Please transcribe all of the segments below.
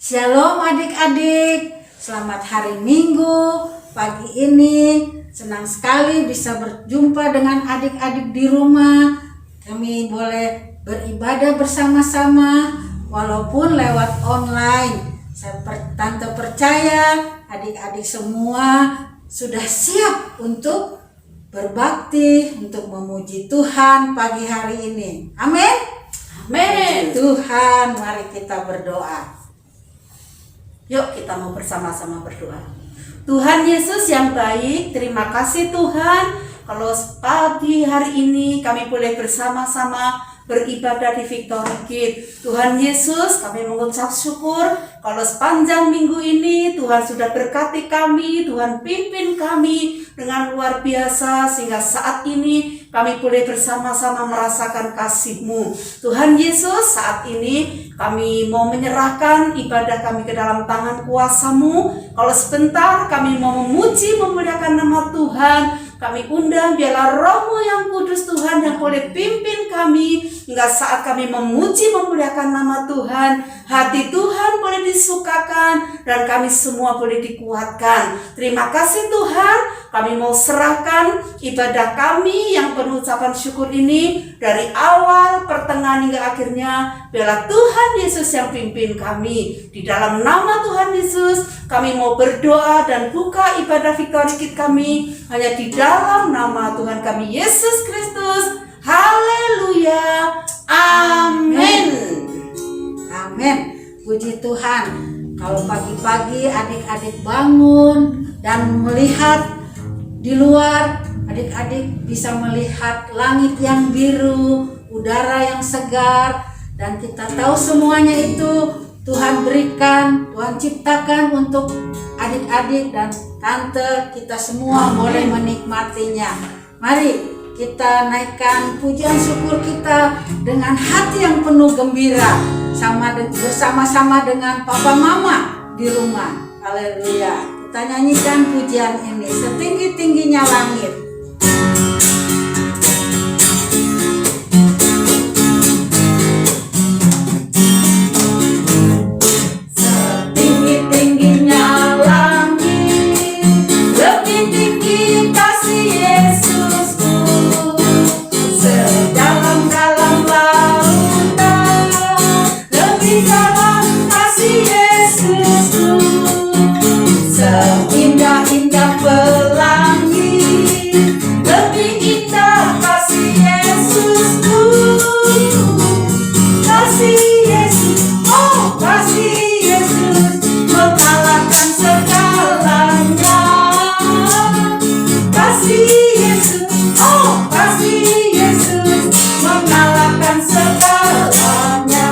Shalom adik-adik, selamat hari Minggu. Pagi ini senang sekali bisa berjumpa dengan adik-adik di rumah. Kami boleh beribadah bersama-sama walaupun lewat online. Tante percaya adik-adik semua sudah siap untuk berbakti, untuk memuji Tuhan pagi hari ini. Amin. Amin. Tuhan, mari kita berdoa. Yuk kita mau bersama-sama berdoa. Tuhan Yesus yang baik, terima kasih Tuhan kalau pagi hari ini kami boleh bersama-sama beribadah di Victory Gate. Tuhan Yesus, kami mengucap syukur kalau sepanjang minggu ini Tuhan sudah berkati kami, Tuhan pimpin kami dengan luar biasa sehingga saat ini kami boleh bersama-sama merasakan kasih-Mu. Tuhan Yesus, saat ini kami mau menyerahkan ibadah kami ke dalam tangan kuasa-Mu. Kalau sebentar kami mau memuji, memuliakan nama Tuhan, kami undang biarlah Roh-Mu yang kudus Tuhan yang boleh pimpin kami hingga saat kami memuji memuliakan nama Tuhan, hati Tuhan boleh disukakan dan kami semua boleh dikuatkan. Terima kasih Tuhan, kami mau serahkan ibadah kami yang penuh ucapan syukur ini dari awal, pertengahan hingga akhirnya. Biarlah Tuhan Yesus yang pimpin kami. Di dalam nama Tuhan Yesus kami mau berdoa dan buka ibadah Victory Gate kami hanya di dalam nama Tuhan kami Yesus Kristus. Haleluya. Amin. Amin. Puji Tuhan. Kalau pagi-pagi adik-adik bangun dan melihat di luar, adik-adik bisa melihat langit yang biru, udara yang segar, dan kita tahu semuanya itu Tuhan berikan, Tuhan ciptakan untuk adik-adik dan tante kita semua. Amin. Boleh menikmatinya. Mari kita naikkan pujian syukur kita dengan hati yang penuh gembira bersama-sama dengan papa mama di rumah. Haleluya. Kita nyanyikan pujian ini setinggi-tingginya langit. Indah-indah pelangi, lebih indah kasih Yesusku. Kasih Yesus, oh kasih Yesus, mengalahkan segalanya. Kasih Yesus, oh kasih Yesus, mengalahkan segalanya.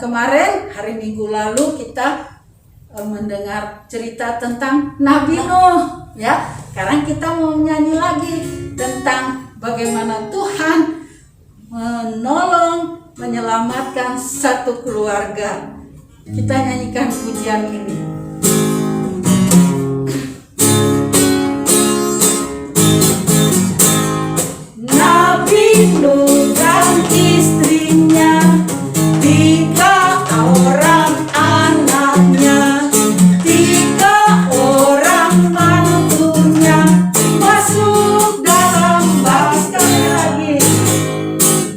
kemarin hari Minggu lalu kita mendengar cerita tentang Nabi Nuh ya. Sekarang kita mau nyanyi lagi tentang bagaimana Tuhan menolong, menyelamatkan satu keluarga. Kita nyanyikan pujian ini. Nabi Nuh dan istrinya, 3 orang anaknya, 3 orang mantunya masuk dalam sekali lagi.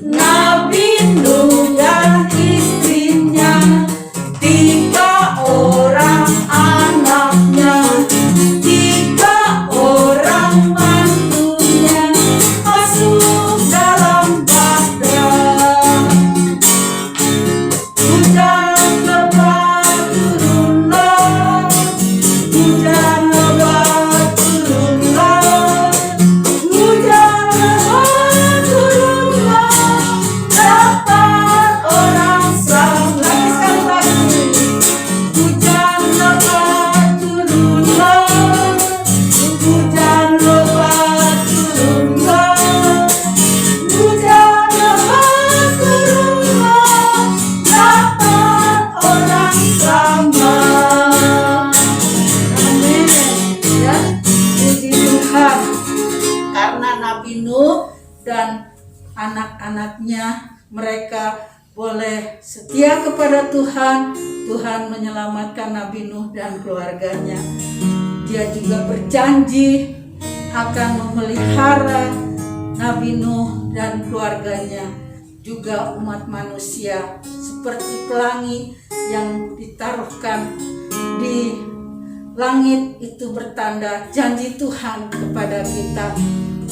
Nabi Nuh dan istrinya, 3 orang anaknya, 3 orang mantunya masuk dalam bahtera. Hujan lebat turunlah, hujan lebat turunlah, hujan lebat turunlah, dapat orang selamat. Lagi sekali lagi. Hujan lebat turunlah, hujan lebat turunlah, hujan lebat turunlah, dapat orang selamat. Amin. Ya, puji Tuhan. Karena Nabi Nuh dan anak-anaknya, mereka boleh setia kepada Tuhan. Tuhan menyelamatkan Nabi Nuh dan keluarganya. Dia juga berjanji akan memelihara Nabi Nuh dan keluarganya, juga umat manusia, seperti pelangi yang ditaruhkan di langit. Itu bertanda janji Tuhan kepada kita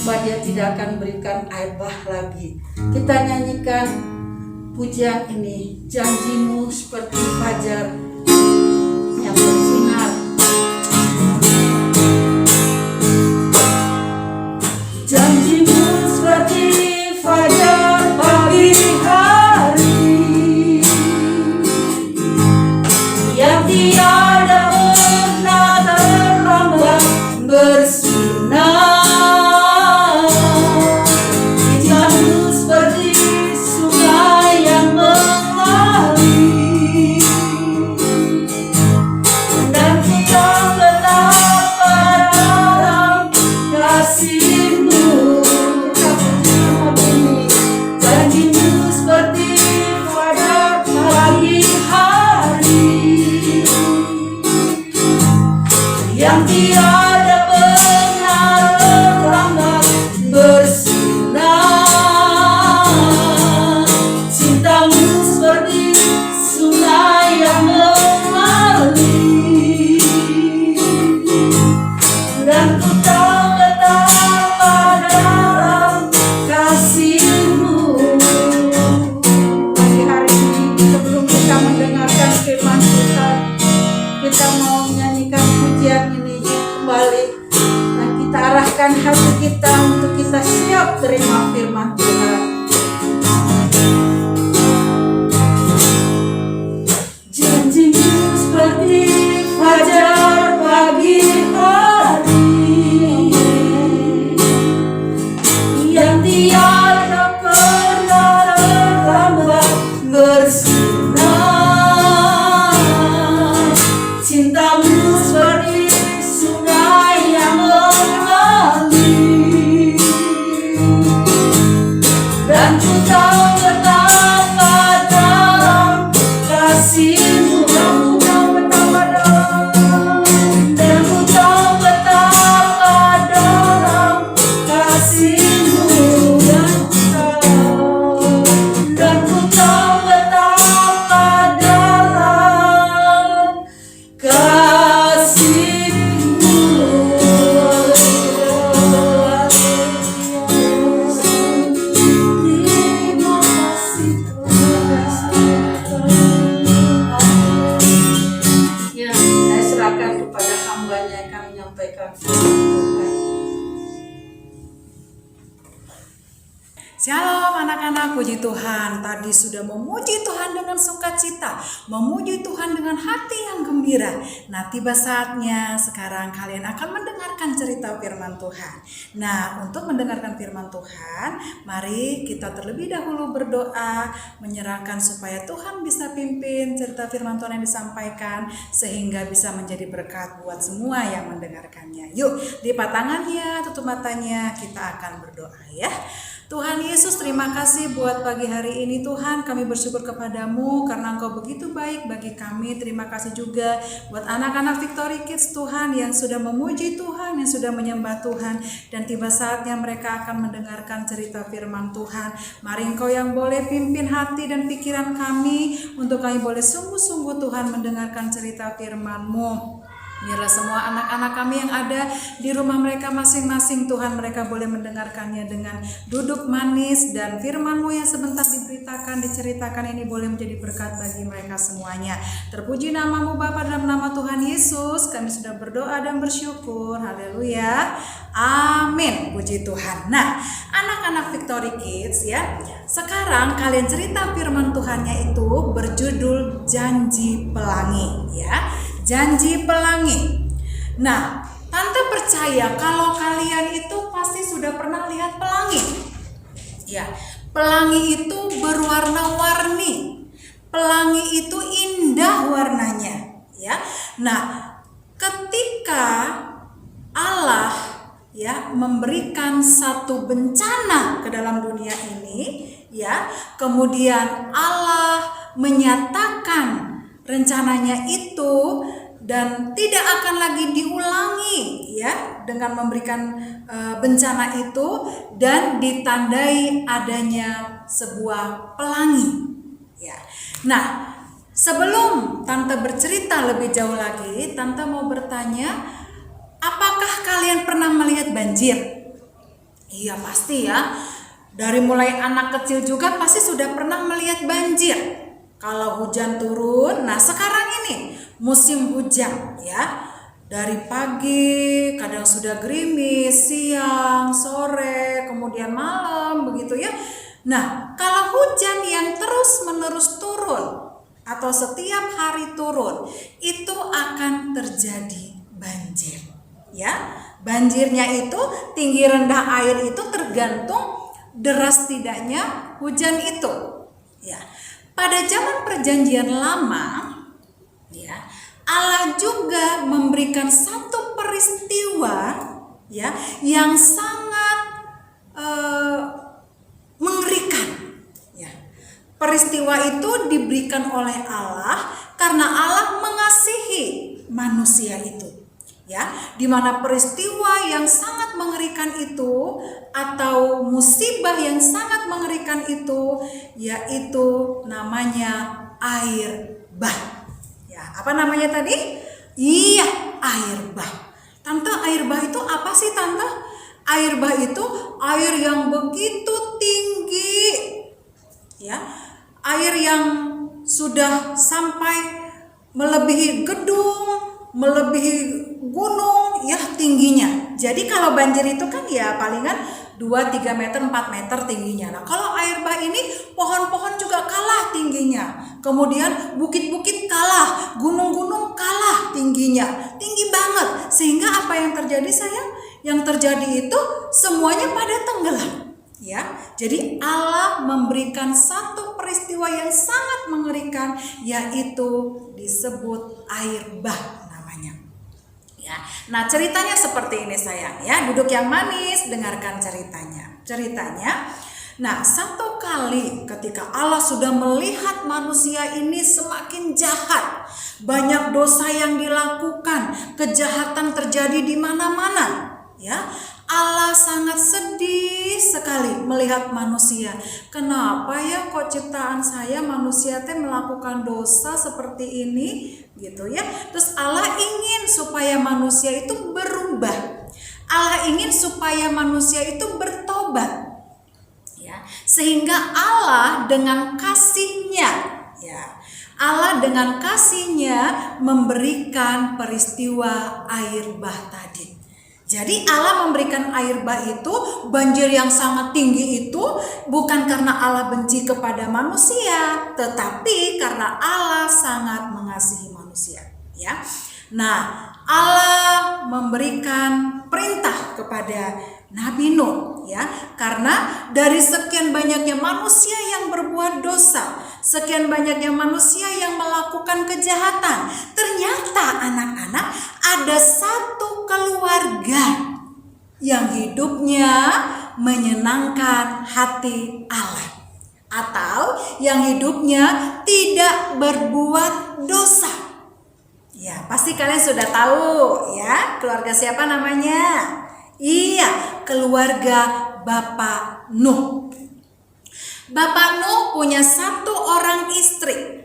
bahwa Dia tidak akan berikan air bah lagi. Kita nyanyikan pujian ini. Janjimu seperti fajar yang bersinar. Janjimu seperti fajar pagi hari yang tiada pernah terlambat bersinar. Janjimu seperti sungai yang mengalir, dan kita betapa dalam kasih-Mu. Janjimu seperti fajar pagi hari yang tiada pernah terlambat bersinar. Cintamu seperti sungai yang mengalir, dan ku tahu betapa dalam kasih-Mu. Pagi hari ini, sebelum kita mendengarkan firman Tuhan, kita mau menyanyikan pujian ini kembali, dan kita arahkan hati kita untuk kita siap terima firman Tuhan. Janjimu seperti fajar pagi hari yang tiada pernah terlambat bersinar. Cintamu seperti sungai yang mengalir, dan ku tahu betapa dalam kasih-Mu. Dan ku tahu betapa dalam kasih-Mu. Dan ku tahu betapa dalam kasih-Mu. Terima kasih Tuhan. Ya, saya serahkan kepada hamba-Nya yang akan menyampaikan firman Tuhan. Shalom anak-anak, puji Tuhan. Tadi sudah memuji Tuhan dengan sukacita, memuji Tuhan dengan hati yang gembira. Nah, tiba saatnya sekarang kalian akan mendengarkan cerita firman Tuhan. Nah, untuk mendengarkan firman Tuhan, mari kita terlebih dahulu berdoa, menyerahkan supaya Tuhan bisa pimpin cerita firman Tuhan yang disampaikan, sehingga bisa menjadi berkat buat semua yang mendengarkannya. Yuk, lipat tangannya, tutup matanya, kita akan berdoa ya. Tuhan Yesus, terima kasih buat pagi hari ini Tuhan. Kami bersyukur kepadamu karena Engkau begitu baik bagi kami. Terima kasih juga buat anak-anak Victory Kids Tuhan yang sudah memuji Tuhan, yang sudah menyembah Tuhan. Dan tiba saatnya mereka akan mendengarkan cerita firman Tuhan. Mari Engkau yang boleh pimpin hati dan pikiran kami, untuk kami boleh sungguh-sungguh Tuhan mendengarkan cerita firman-Mu. Biarlah semua anak-anak kami yang ada di rumah mereka masing-masing Tuhan, mereka boleh mendengarkannya dengan duduk manis, dan firman-Mu yang sebentar diberitakan, diceritakan ini boleh menjadi berkat bagi mereka semuanya. Terpuji nama-Mu Bapa, dalam nama Tuhan Yesus kami sudah berdoa dan bersyukur. Haleluya. Amin. Puji Tuhan. Nah, anak-anak Victory Kids ya, sekarang kalian cerita firman Tuhannya itu berjudul Janji Pelangi ya. Janji pelangi. Nah, Tante percaya kalau kalian itu pasti sudah pernah lihat pelangi. Ya, pelangi itu berwarna-warni. Pelangi itu indah warnanya, ya. Nah, ketika Allah ya memberikan satu bencana ke dalam dunia ini, ya, kemudian Allah menyatakan rencananya itu dan tidak akan lagi diulangi ya dengan memberikan bencana itu, dan ditandai adanya sebuah pelangi ya. Nah, sebelum Tante bercerita lebih jauh lagi, Tante mau bertanya, apakah kalian pernah melihat banjir? Iya pasti ya. Dari mulai anak kecil juga pasti sudah pernah melihat banjir. Kalau hujan turun, nah sekarang ini musim hujan ya. Dari pagi, kadang sudah gerimis, siang, sore, kemudian malam begitu ya. Nah, kalau hujan yang terus-menerus turun atau setiap hari turun, itu akan terjadi banjir ya. Banjirnya itu, tinggi rendah air itu tergantung deras tidaknya hujan itu ya. Pada zaman perjanjian lama, ya, Allah juga memberikan satu peristiwa, ya, yang sangat mengerikan. Ya. Peristiwa itu diberikan oleh Allah karena Allah mengasihi manusia itu. Ya, di mana peristiwa yang sangat mengerikan itu atau musibah yang sangat mengerikan itu, yaitu namanya air bah. Ya, apa namanya tadi? Iya, air bah. Tante, air bah itu apa sih Tante? Air bah itu air yang begitu tinggi. Ya, air yang sudah sampai melebihi gedung, melebihi gunung ya tingginya. Jadi kalau banjir itu kan ya palingan 2-3 meter, 4 meter tingginya. Nah, kalau air bah ini pohon-pohon juga kalah tingginya. Kemudian bukit-bukit kalah, gunung-gunung kalah tingginya. Tinggi banget. Sehingga apa yang terjadi sayang? Yang terjadi itu semuanya pada tenggelam. Ya, jadi Allah memberikan satu peristiwa yang sangat mengerikan, yaitu disebut air bah. Ya, nah ceritanya seperti ini sayang ya, duduk yang manis, dengarkan ceritanya. Nah, satu kali ketika Allah sudah melihat manusia ini semakin jahat, banyak dosa yang dilakukan, kejahatan terjadi di mana-mana, ya. Allah sangat sedih sekali melihat manusia. Kenapa ya kok ciptaan saya manusia teh melakukan dosa seperti ini gitu ya. Terus Allah ingin supaya manusia itu berubah. Allah ingin supaya manusia itu bertobat. Ya, sehingga Allah dengan kasih-Nya ya. Allah dengan kasih-Nya memberikan peristiwa air bah tadi. Jadi Allah memberikan air bah itu, banjir yang sangat tinggi itu bukan karena Allah benci kepada manusia, tetapi karena Allah sangat mengasihi manusia, ya. Nah, Allah memberikan perintah kepada Nabi Nuh, ya, karena dari sekian banyaknya manusia yang berbuat dosa, sekian banyaknya manusia yang melakukan kejahatan, ternyata anak-anak ada satu keluarga yang hidupnya menyenangkan hati Allah, atau yang hidupnya tidak berbuat dosa. Ya, pasti kalian sudah tahu ya, keluarga siapa namanya? Iya, keluarga Bapak Nuh. Bapak Nuh punya 1 orang istri,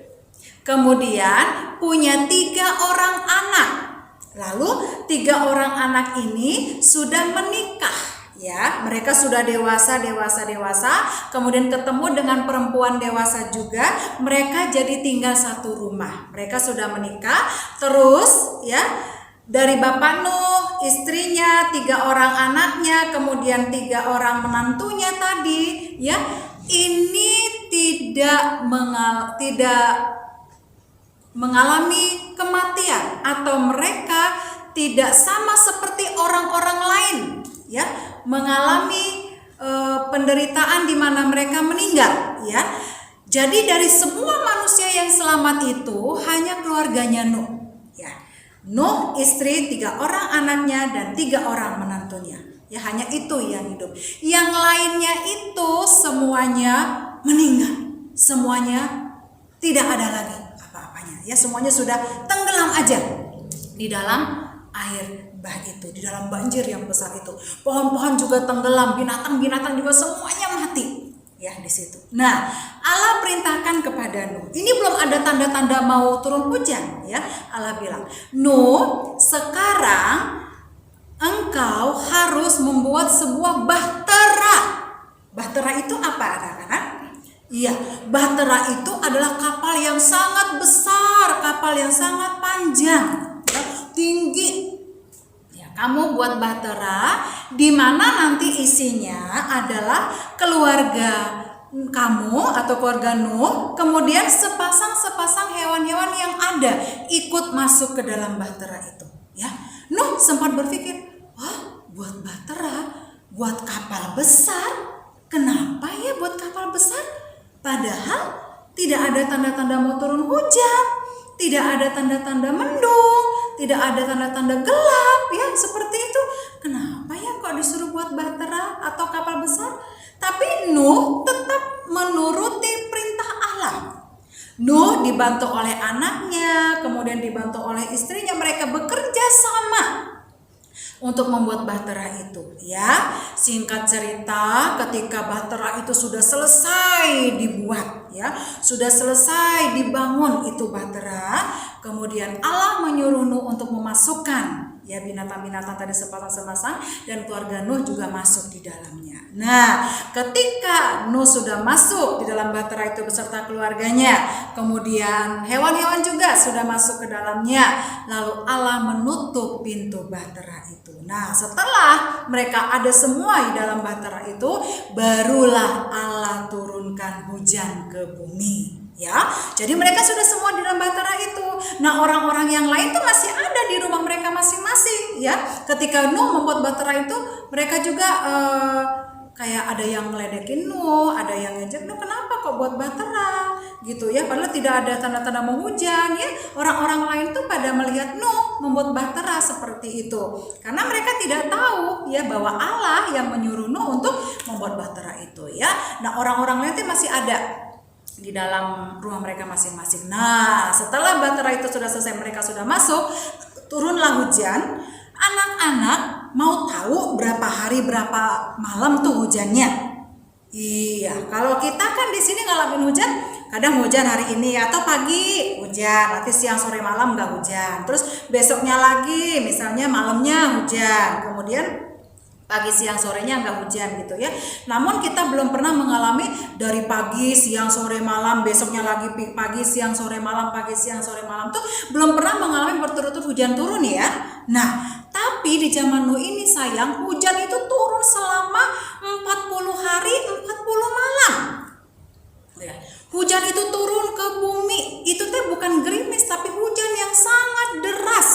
kemudian punya 3 orang anak. Lalu 3 orang anak ini sudah menikah, ya, mereka sudah dewasa, kemudian ketemu dengan perempuan dewasa juga, mereka jadi tinggal satu rumah. Mereka sudah menikah, terus ya, dari Bapak Nuh, istrinya, 3 orang anaknya, kemudian 3 orang menantunya tadi, ya, ini tidak mengalami kematian, atau mereka tidak sama seperti orang-orang lain, ya, mengalami penderitaan di mana mereka meninggal, ya. Jadi dari semua manusia yang selamat itu hanya keluarganya Nuh, ya. Nuh, istri, 3 orang anaknya dan 3 orang menantunya, ya, hanya itu yang hidup. Yang lainnya itu semuanya meninggal, semuanya tidak ada lagi apa-apanya, ya, semuanya sudah tenggelam aja di dalam air bah itu, di dalam banjir yang besar itu. Pohon-pohon juga tenggelam, binatang-binatang juga semuanya mati, ya, di situ. Nah, Allah perintahkan kepada Nuh. Ini belum ada tanda-tanda mau turun hujan, ya. Allah bilang, "Nuh, sekarang engkau harus membuat sebuah bahtera." Bahtera itu apa, anak-anak? Iya, bahtera itu adalah kapal yang sangat besar, kapal yang sangat panjang, ya, tinggi. Ya, kamu buat bahtera di mana nanti isinya adalah keluarga kamu atau keluarga Nuh, kemudian sepasang hewan-hewan yang ada ikut masuk ke dalam bahtera itu, ya. Nuh sempat berpikir, wah, buat bahtera, buat kapal besar, kenapa ya buat kapal besar? Padahal tidak ada tanda-tanda mau turun hujan, tidak ada tanda-tanda mendung, tidak ada tanda-tanda gelap, ya, seperti itu. Kenapa ya kok disuruh buat bahtera atau kapal besar? Tapi Nuh tetap menuruti perintah Allah. Nuh dibantu oleh anaknya, kemudian dibantu oleh istrinya, mereka bekerja sama untuk membuat bahtera itu, ya. Singkat cerita, ketika bahtera itu sudah selesai dibuat, ya, sudah selesai dibangun itu bahtera, kemudian Allah menyuruh Nuh untuk memasukkan, ya, binatang-binatang tadi sepasang-sepasang, dan keluarga Nuh juga masuk di dalamnya. Nah, ketika Nuh sudah masuk di dalam bahtera itu beserta keluarganya, kemudian hewan-hewan juga sudah masuk ke dalamnya, lalu Allah menutup pintu bahtera itu. Nah, setelah mereka ada semua di dalam bahtera itu, barulah Allah turunkan hujan ke bumi, ya. Jadi mereka sudah semua di dalam bahtera itu. Nah, orang-orang yang lain tuh masih ada di rumah mereka masing-masing, ya. Ketika Nuh membuat bahtera itu, mereka juga kayak ada yang ngeledekin Nuh, ada yang ngejek Nuh, kenapa kok buat bahtera gitu, ya, padahal tidak ada tanda-tanda mau hujan, ya. Orang-orang lain tuh pada melihat Nuh membuat bahtera seperti itu karena mereka tidak tahu, ya, bahwa Allah yang menyuruh Nuh untuk membuat bahtera itu, ya. Nah, orang-orang lain tuh masih ada di dalam rumah mereka masing-masing. Nah, setelah bahtera itu sudah selesai, mereka sudah masuk, turunlah hujan. Anak-anak mau tahu berapa hari berapa malam tuh hujannya? Iya, kalau kita kan di sini ngalamin hujan, kadang hujan hari ini atau pagi hujan, nanti siang sore malam nggak hujan, terus besoknya lagi misalnya malamnya hujan, kemudian pagi siang sorenya nggak hujan gitu, ya. Namun kita belum pernah mengalami dari pagi siang sore malam, besoknya lagi pagi siang sore malam, pagi siang sore malam tuh belum pernah mengalami berturut-turut hujan turun, ya. Nah, tapi Tapi di zaman Nuh ini sayang, hujan itu turun selama 40 hari 40 malam. Ya. Hujan itu turun ke bumi, itu teh bukan gerimis tapi hujan yang sangat deras.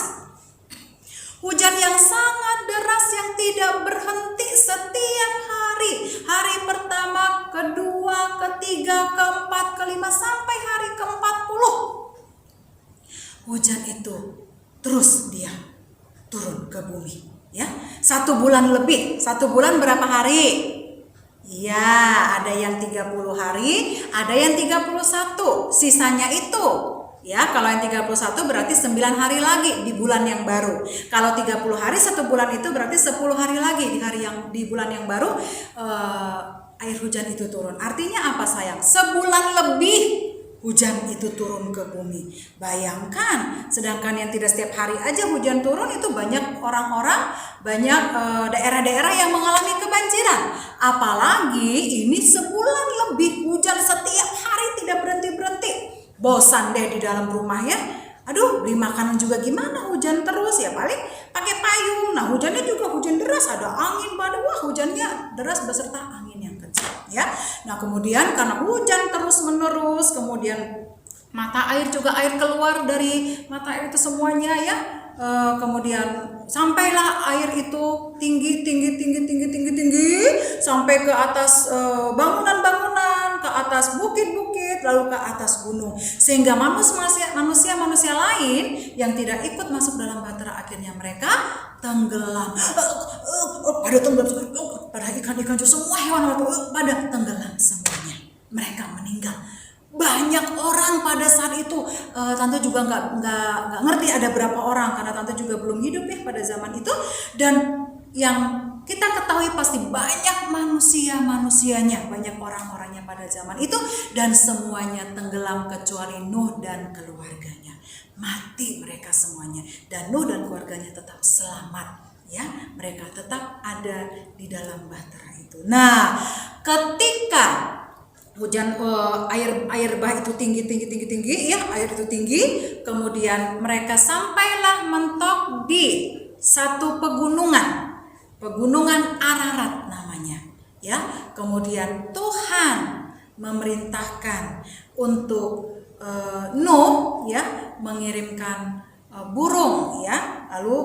Hujan yang sangat deras yang tidak berhenti setiap hari. Hari pertama, kedua, ketiga, keempat, kelima, sampai hari ke-40. Hujan itu terus dia turun ke bumi. Ya, 1 bulan lebih. 1 bulan berapa hari? Ya, ada yang 30 hari, ada yang 31. Sisanya itu, ya, kalau yang 31 berarti 9 hari lagi di bulan yang baru. Kalau 30 hari 1 bulan itu berarti 10 hari lagi di bulan yang baru air hujan itu turun. Artinya apa sayang? Sebulan lebih hujan itu turun ke bumi. Bayangkan, sedangkan yang tidak setiap hari aja hujan turun itu banyak orang-orang, banyak daerah-daerah yang mengalami kebanjiran. Apalagi ini sebulan lebih hujan setiap hari tidak berhenti-berhenti. Bosan deh di dalam rumah ya. Aduh, beli makanan juga gimana, hujan terus ya, paling pakai payung. Nah, hujannya juga hujan deras, ada angin badai, wah hujannya deras beserta angin yang kencang ya. Nah, kemudian karena hujan terus menerus, kemudian mata air juga, air keluar dari mata air itu semuanya ya. Kemudian sampailah air itu tinggi sampai ke atas bangunan-bangunan, ke atas bukit-bukit, lalu ke atas gunung, sehingga manusia lain yang tidak ikut masuk dalam bahtera akhirnya mereka tenggelam. Pada ikan-ikan juga, semua hewan pada tenggelam semuanya, mereka meninggal. Banyak orang pada saat itu, tante juga nggak ngerti ada berapa orang karena tante juga belum hidup ya pada zaman itu. Dan yang kita ketahui pasti banyak manusianya, banyak orang-orangnya pada zaman itu, dan semuanya tenggelam kecuali Nuh dan keluarganya. Mati mereka semuanya, dan Nuh dan keluarganya tetap selamat ya, mereka tetap ada di dalam bahtera itu. Nah, ketika hujan air bah itu tinggi ya, air itu tinggi, kemudian mereka sampailah mentok di satu pegunungan Ararat namanya ya. Kemudian Tuhan memerintahkan untuk Nuh ya mengirimkan burung ya. Lalu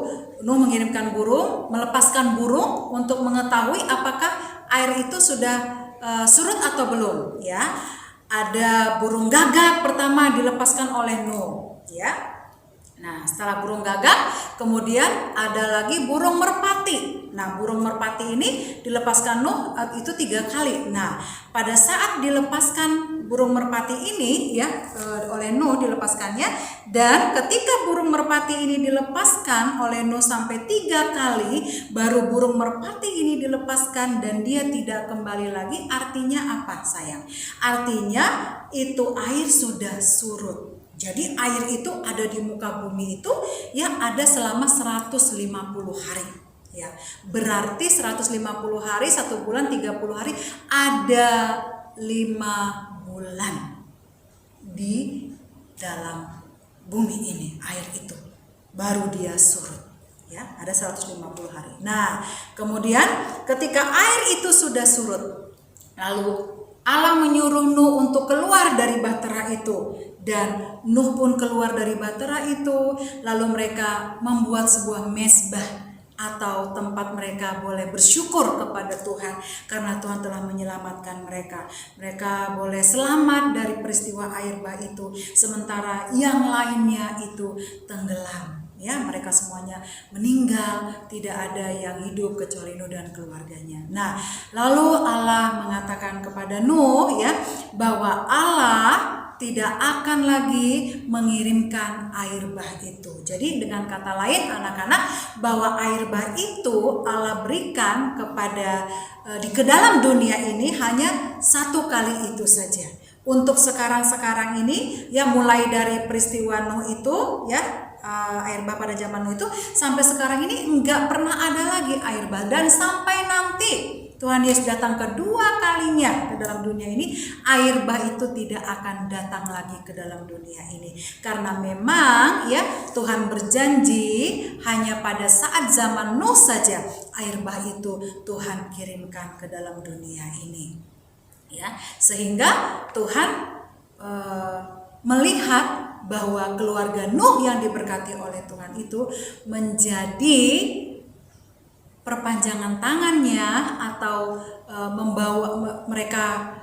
Nuh mengirimkan burung, melepaskan burung untuk mengetahui apakah air itu sudah surut atau belum ya. Ada burung gagak pertama dilepaskan oleh Nuh ya. Nah, setelah burung gagak kemudian ada lagi burung merpati. Nah, burung merpati ini dilepaskan Nuh itu 3 kali. Nah, pada saat dilepaskan burung merpati ini ya oleh Nuh dilepaskannya, dan ketika burung merpati ini dilepaskan oleh Nuh sampai 3 kali, baru burung merpati ini dilepaskan dan dia tidak kembali lagi. Artinya apa sayang? Artinya itu air sudah surut. Jadi air itu ada di muka bumi itu ya ada selama 150 hari ya. Berarti 150 hari, 1 bulan 30 hari, ada 5 bulan di dalam bumi ini air itu baru dia surut ya, ada 150 hari. Nah, kemudian ketika air itu sudah surut, lalu Allah menyuruh Nuh untuk keluar dari bahtera itu, dan Nuh pun keluar dari bahtera itu. Lalu mereka membuat sebuah mezbah atau tempat mereka boleh bersyukur kepada Tuhan karena Tuhan telah menyelamatkan mereka. Mereka boleh selamat dari peristiwa air bah itu, sementara yang lainnya itu tenggelam. Ya, mereka semuanya meninggal, tidak ada yang hidup kecuali Nuh dan keluarganya. Nah, lalu Allah mengatakan kepada Nuh ya bahwa Allah tidak akan lagi mengirimkan air bah itu. Jadi dengan kata lain anak-anak, bahwa air bah itu Allah berikan kepada ke dalam dunia ini hanya 1 kali itu saja. Untuk sekarang ini ya, mulai dari peristiwa Nuh itu ya, air bah pada zaman Nuh itu sampai sekarang ini enggak pernah ada lagi air bah, dan sampai nanti Tuhan Yesus datang kedua kalinya ke dalam dunia ini, air bah itu tidak akan datang lagi ke dalam dunia ini. Karena memang ya Tuhan berjanji hanya pada saat zaman Nuh saja air bah itu Tuhan kirimkan ke dalam dunia ini. Ya, sehingga Tuhan melihat bahwa keluarga Nuh yang diberkati oleh Tuhan itu menjadi perpanjangan tangannya atau membawa mereka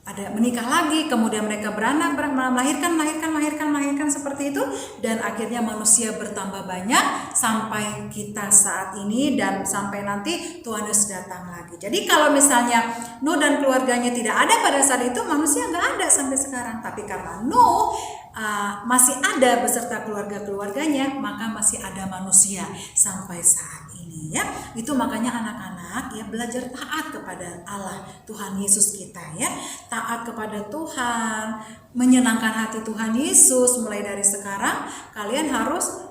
ada menikah lagi, kemudian mereka beranak, melahirkan seperti itu, dan akhirnya manusia bertambah banyak sampai kita saat ini dan sampai nanti Tuhan Yesus datang lagi. Jadi kalau misalnya Nuh dan keluarganya tidak ada pada saat itu, manusia nggak ada sampai sekarang. Tapi karena Nuh masih ada beserta keluarga-keluarganya, maka masih ada manusia sampai saat ini ya. Itu makanya anak-anak ya belajar taat kepada Allah Tuhan Yesus kita ya. Taat kepada Tuhan, menyenangkan hati Tuhan Yesus. Mulai dari sekarang kalian harus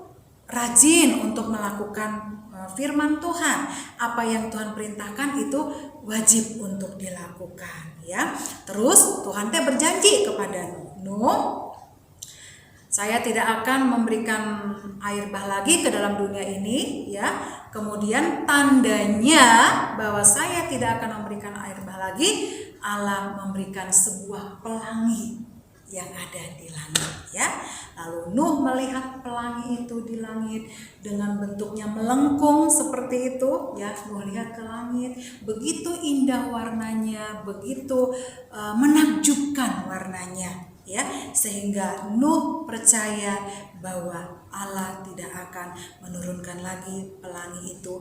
rajin untuk melakukan firman Tuhan. Apa yang Tuhan perintahkan itu wajib untuk dilakukan ya. Terus Tuhan teh berjanji kepada Nuh, saya tidak akan memberikan air bah lagi ke dalam dunia ini ya. Kemudian tandanya bahwa saya tidak akan memberikan air bah lagi, Allah memberikan sebuah pelangi yang ada di langit ya. Lalu Nuh melihat pelangi itu di langit dengan bentuknya melengkung seperti itu ya. Nuh lihat ke langit, begitu indah warnanya, begitu menakjubkan warnanya ya, sehingga Nuh percaya bahwa Allah tidak akan menurunkan lagi pelangi itu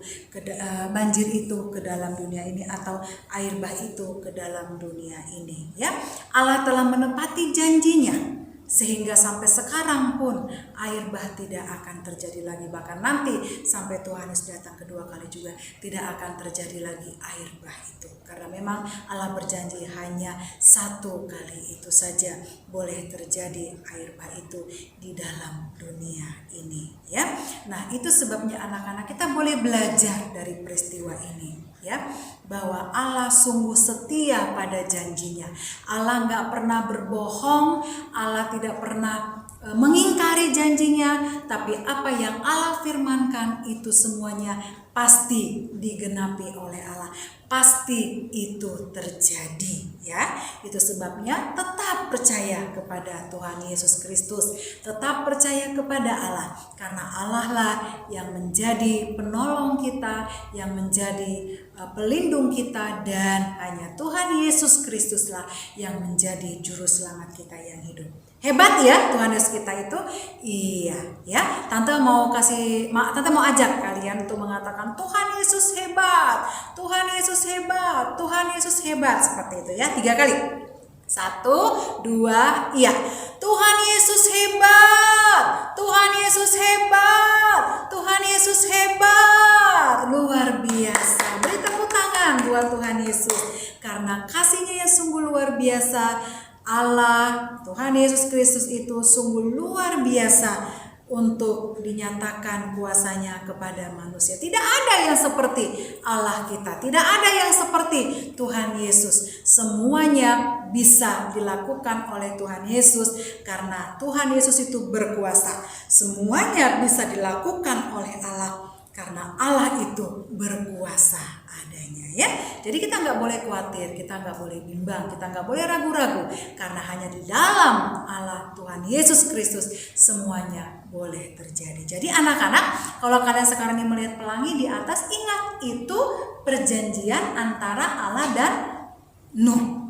banjir itu ke dalam dunia ini atau air bah itu ke dalam dunia ini ya. Allah telah menepati janjinya sehingga sampai sekarang pun air bah tidak akan terjadi lagi, bahkan nanti sampai Tuhan Yesus datang kedua kali juga tidak akan terjadi lagi air bah itu, karena memang Allah berjanji hanya satu kali itu saja boleh terjadi air bah itu di dalam dunia ini ya. Nah itu sebabnya anak-anak kita boleh belajar dari peristiwa ini ya, bahwa Allah sungguh setia pada janjinya. Allah nggak pernah berbohong, Allah tidak pernah mengingkari janjinya, tapi apa yang Allah firmankan itu semuanya pasti digenapi oleh Allah, pasti itu terjadi ya. Itu sebabnya tetap percaya kepada Tuhan Yesus Kristus, tetap percaya kepada Allah, karena Allah lah yang menjadi penolong kita, yang menjadi pelindung kita, dan hanya Tuhan Yesus Kristus lah yang menjadi juru selamat kita yang hidup. Hebat ya Tuhan Yesus kita itu. Iya ya. Tante mau ajak kalian untuk mengatakan Tuhan Yesus hebat, Tuhan Yesus hebat, Tuhan Yesus hebat, seperti itu ya. 3 kali. 1, 2, iya. Tuhan Yesus hebat, Tuhan Yesus hebat, Tuhan Yesus hebat. Luar biasa. Beri tepuk tangan buat Tuhan Yesus, karena kasihnya yang sungguh luar biasa. Allah, Tuhan Yesus Kristus itu sungguh luar biasa untuk dinyatakan kuasanya kepada manusia. Tidak ada yang seperti Allah kita, tidak ada yang seperti Tuhan Yesus. Semuanya bisa dilakukan oleh Tuhan Yesus karena Tuhan Yesus itu berkuasa. Semuanya bisa dilakukan oleh Allah karena Allah itu berkuasa adanya ya. Jadi kita nggak boleh khawatir, kita nggak boleh bimbang, kita nggak boleh ragu-ragu, karena hanya di dalam Allah Tuhan Yesus Kristus semuanya boleh terjadi. Jadi anak-anak, kalau kalian sekarang ini melihat pelangi di atas, ingat itu perjanjian antara Allah dan Nuh.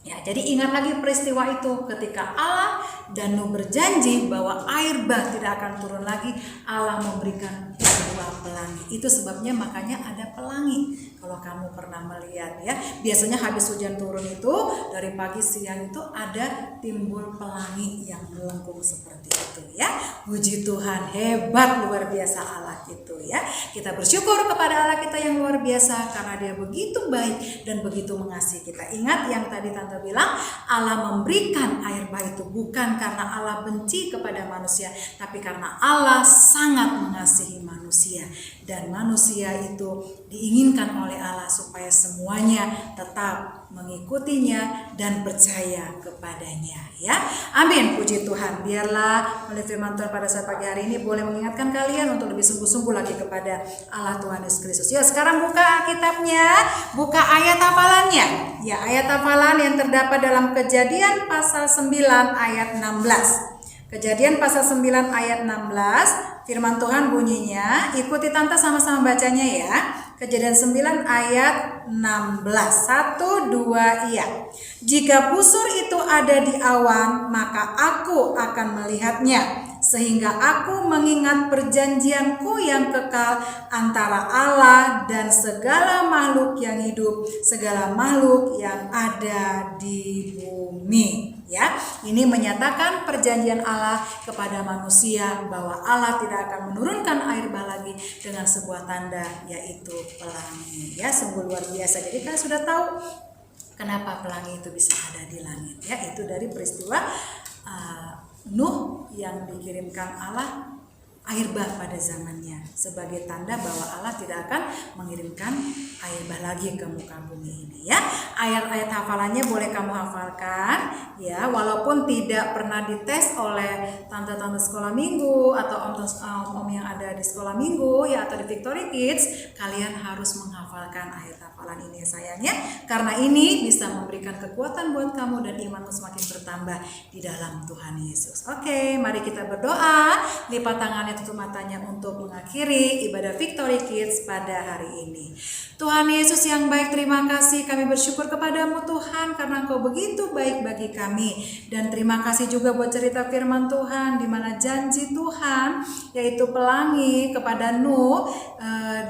Ya, jadi ingat lagi peristiwa itu ketika Allah dan Nuh berjanji bahwa air bah tidak akan turun lagi, Allah memberikan sebuah pelangi. Itu sebabnya makanya ada pelangi. Kalau kamu pernah melihat ya, biasanya habis hujan turun itu dari pagi siang itu ada timbul pelangi yang melengkung seperti itu ya. Puji Tuhan, hebat luar biasa Allah itu ya. Kita bersyukur kepada Allah kita yang luar biasa karena Dia begitu baik dan begitu mengasihi kita. Ingat yang tadi Tante bilang, Allah memberikan air bah itu bukan karena Allah benci kepada manusia, tapi karena Allah sangat mengasihi manusia. dan manusia itu diinginkan oleh Allah supaya semuanya tetap mengikutinya dan percaya kepadanya, ya. Amin, puji Tuhan. Biarlah oleh firman Tuhan pada saat pagi hari ini boleh mengingatkan kalian untuk lebih sungguh-sungguh lagi kepada Allah Tuhan Yesus Kristus. Ya, sekarang buka Alkitabnya, buka ayat hafalannya. Ya, ayat hafalan yang terdapat dalam Kejadian pasal 9 ayat 16. Kejadian pasal 9 ayat 16, firman Tuhan bunyinya, ikuti tante sama-sama bacanya ya. Kejadian 9 ayat 16. 1, 2, iya. Jika busur itu ada di awan, maka aku akan melihatnya, sehingga aku mengingat perjanjianku yang kekal antara Allah dan segala makhluk yang hidup, segala makhluk yang ada di bumi. Ya, ini menyatakan perjanjian Allah kepada manusia bahwa Allah tidak akan menurunkan air bah lagi dengan sebuah tanda, yaitu pelangi. Ya, sungguh luar biasa. Jadi kan sudah tahu kenapa pelangi itu bisa ada di langit. Ya, itu dari peristiwa Nuh yang dikirimkan Allah air bah pada zamannya sebagai tanda bahwa Allah tidak akan mengirimkan air bah lagi ke muka bumi ini, ya. Ayat-ayat hafalannya boleh kamu hafalkan, ya, walaupun tidak pernah dites oleh tante-tante sekolah minggu atau om yang ada di sekolah minggu, ya, atau di Victory Kids, kalian harus menghafalkan ayat hafalan ini sayangnya, karena ini bisa memberikan kekuatan buat kamu dan imanmu semakin bertambah di dalam Tuhan Yesus. Oke, mari kita berdoa, lipat tangannya, tutup matanya untuk mengakhiri ibadah Victory Kids pada hari ini. Tuhan Yesus yang baik, terima kasih, kami bersyukur kepadamu Tuhan karena Engkau begitu baik bagi kami, dan terima kasih juga buat cerita firman Tuhan di mana janji Tuhan yaitu pelangi kepada Nuh,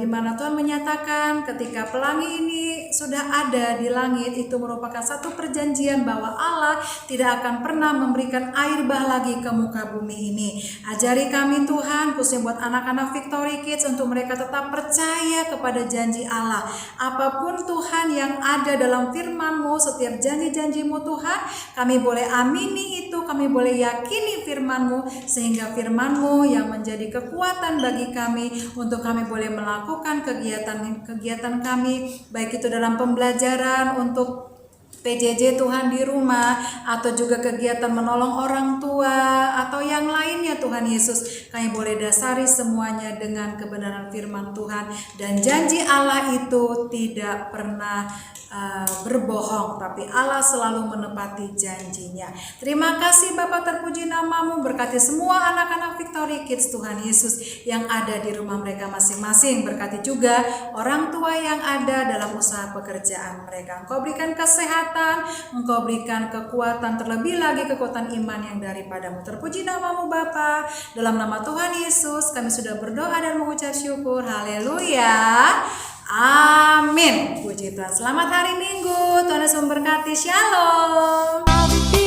di mana Tuhan menyatakan ketika pelangi ini sudah ada di langit, itu merupakan satu perjanjian bahwa Allah tidak akan pernah memberikan air bah lagi ke muka bumi ini. Ajari kami Tuhan, khususnya buat anak-anak Victory Kids, untuk mereka tetap percaya kepada janji Allah. Apapun Tuhan yang ada dalam firman-Mu, setiap janji-janji-Mu Tuhan, kami boleh amini itu, kami boleh yakini firman-Mu, sehingga firman-Mu yang menjadi kekuatan bagi kami untuk kami boleh melakukan kegiatan kami, baik itu dalam pembelajaran untuk PJJ Tuhan di rumah, atau juga kegiatan menolong orang tua atau yang lainnya Tuhan Yesus, kami boleh dasari semuanya dengan kebenaran firman Tuhan, dan janji Allah itu tidak pernah berbohong, tapi Allah selalu menepati janjinya. Terima kasih Bapa, terpuji namamu, berkati semua anak-anak Victory Kids Tuhan Yesus yang ada di rumah mereka masing-masing, berkati juga orang tua yang ada dalam usaha pekerjaan mereka. Engkau berikan kesehatan, Engkau berikan kekuatan, terlebih lagi kekuatan iman yang daripadamu. Terpuji namamu Bapa, dalam nama Tuhan Yesus kami sudah berdoa dan mengucap syukur. Haleluya, amin. Puji Tuhan. Selamat hari Minggu, Tuhan Yesus memberkati. Shalom.